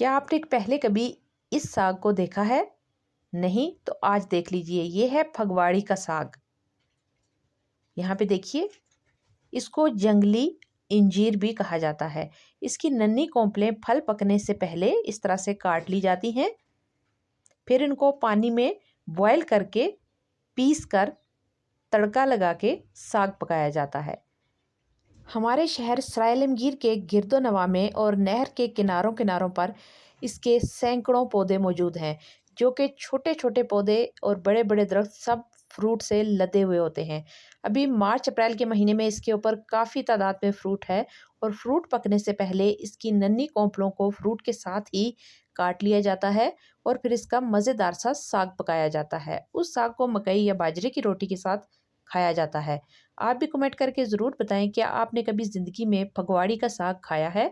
क्या आपने पहले कभी इस साग को देखा है? नहीं तो आज देख लीजिए। ये है फगवाड़ी का साग। यहाँ पे देखिए, इसको जंगली इंजीर भी कहा जाता है। इसकी नन्ही कोंपलें फल पकने से पहले इस तरह से काट ली जाती हैं। फिर इनको पानी में बॉयल करके पीस कर तड़का लगा के साग पकाया जाता है। हमारे शहर सरायलेमगीर के गिरदोनवा में और नहर के किनारों किनारों पर इसके सैकड़ों पौधे मौजूद हैं, जो कि छोटे छोटे पौधे और बड़े बड़े दरख्त सब फ्रूट से लदे हुए होते हैं। अभी मार्च अप्रैल के महीने में इसके ऊपर काफ़ी तादाद में फ्रूट है और फ्रूट पकने से पहले इसकी नन्ही कोंपलों को फ्रूट के साथ ही काट लिया जाता है और फिर इसका मज़ेदार सा साग पकाया जाता है। उस साग को मकई या बाजरे की रोटी के साथ खाया जाता है। आप भी कमेंट करके ज़रूर बताएं, क्या आपने कभी ज़िंदगी में फगवाड़ी का साग खाया है?